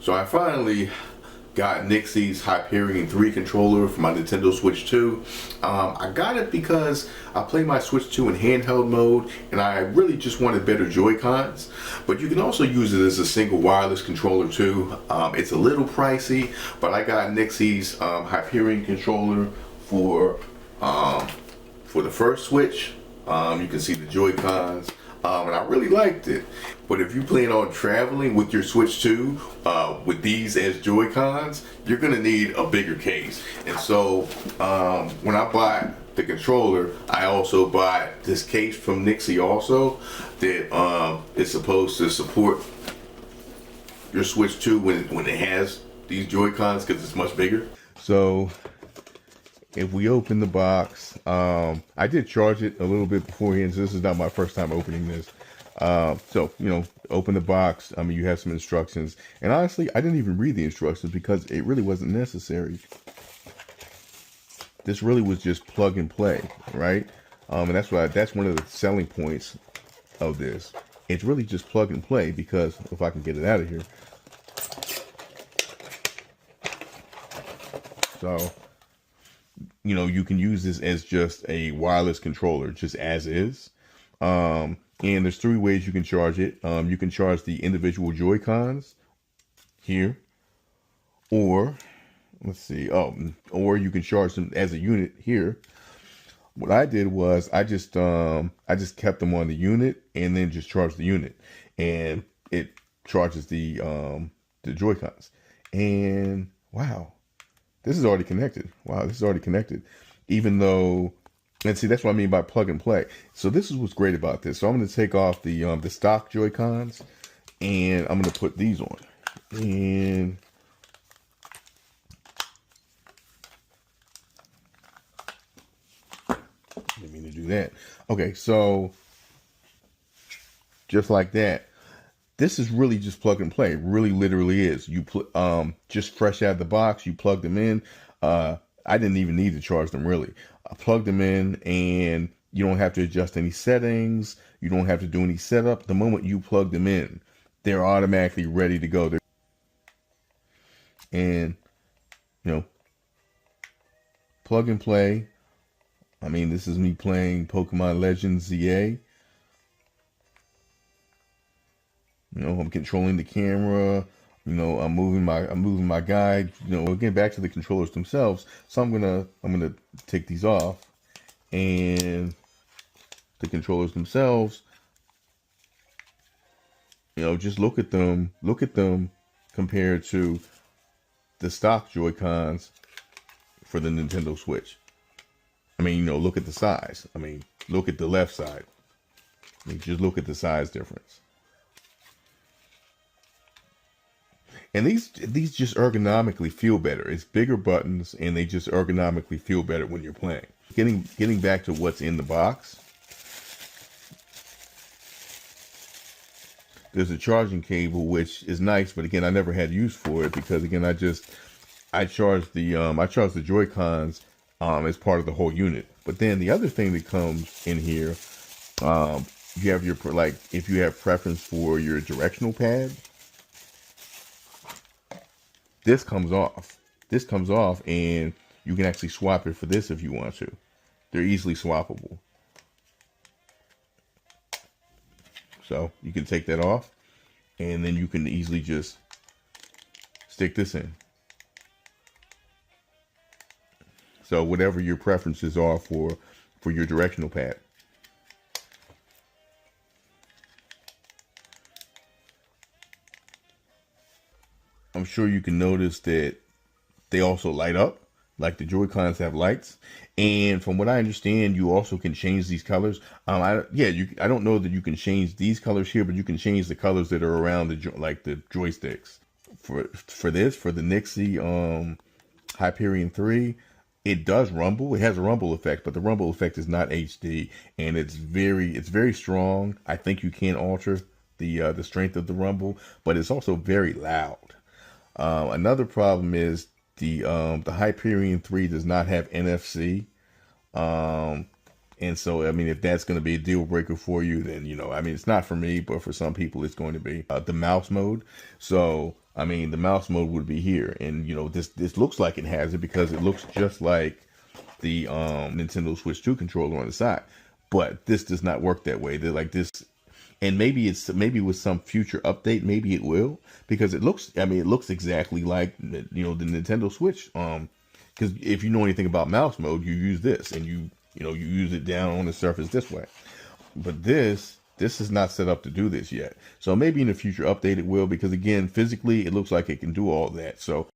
So I finally got NYXI's Hyperion 3 controller for my Nintendo Switch 2. I got it because I play my Switch 2 in handheld mode and I really just wanted better Joy-Cons. But you can also use it as a single wireless controller too. It's a little pricey, but I got NYXI's Hyperion controller for the first Switch. You can see the Joy-Cons. And I really liked it. But if you plan on traveling with your Switch 2 with these as Joy-Cons, you're gonna need a bigger case. And so when I bought the controller, I also bought this case from NYXI also that is supposed to support your Switch 2 when it has these Joy-Cons, because it's much bigger. So if we open the box, I did charge it a little bit beforehand, so this is not my first time opening this. So, you know, open the box. I mean, you have some instructions. And honestly, I didn't even read the instructions because it really wasn't necessary. This really was just plug and play, right? And that's one of the selling points of this. It's really just plug and play because if I can get it out of here. So, you know, you can use this as just a wireless controller, just as is. And there's 3 ways you can charge it. You can charge the individual Joy-Cons here, or let's see, or you can charge them as a unit here. What I did was I just kept them on the unit and then just charged the unit, and it charges the Joy-Cons. And wow. This is already connected. Wow, this is already connected. Even though, and see, that's what I mean by plug and play. So this is what's great about this. So I'm going to take off the stock Joy-Cons, and I'm going to put these on. And didn't mean to do that. Okay, so just like that. This is really just plug and play. It really literally is. You just fresh out of the box, you plug them in. I didn't even need to charge them really. I plugged them in and you don't have to adjust any settings. You don't have to do any setup. The moment you plug them in, they're automatically ready to go. And, you know, plug and play. I mean, this is me playing Pokemon Legends ZA. You know, I'm controlling the camera. You know, I'm moving my guide. You know, again, back to the controllers themselves. So I'm gonna take these off, and the controllers themselves. You know, just look at them. Look at them compared to the stock Joy-Cons for the Nintendo Switch. I mean, you know, look at the size. I mean, look at the left side. I mean, just look at the size difference. And these just ergonomically feel better. It's bigger buttons, and they just ergonomically feel better when you're playing. Getting back to what's in the box. There's a charging cable, which is nice, but again, I never had use for it because again, I charged the Joy-Cons as part of the whole unit. But then the other thing that comes in here, you have your if you have preference for your directional pad. This comes off. This comes off, and you can actually swap it for this if you want to. They're easily swappable. So you can take that off, and then you can easily just stick this in. So whatever your preferences are for your directional pad. I'm sure you can notice that they also light up, like the Joy-Cons have lights. And from what I understand, you also can change these colors. I don't know that you can change these colors here, but you can change the colors that are around the joysticks. For the NYXI Hyperion 3, it does rumble. It has a rumble effect, but the rumble effect is not HD, and it's very strong. I think you can alter the strength of the rumble, but it's also very loud. Another problem is the Hyperion 3 does not have NFC. And so, I mean, if that's going to be a deal breaker for you, then, you know, I mean, it's not for me, but for some people it's going to be the mouse mode. So I mean, the mouse mode would be here, and you know, this looks like it has it because it looks just like the Nintendo Switch 2 controller on the side. But this does not work that way. They're like this, and maybe with some future update, maybe it will, because it looks, I mean, it looks exactly like, you know, the Nintendo Switch. Because if you know anything about mouse mode, you use this, and you know, you use it down on the surface this way. But this is not set up to do this yet. So maybe in a future update it will, because again, physically it looks like it can do all that. So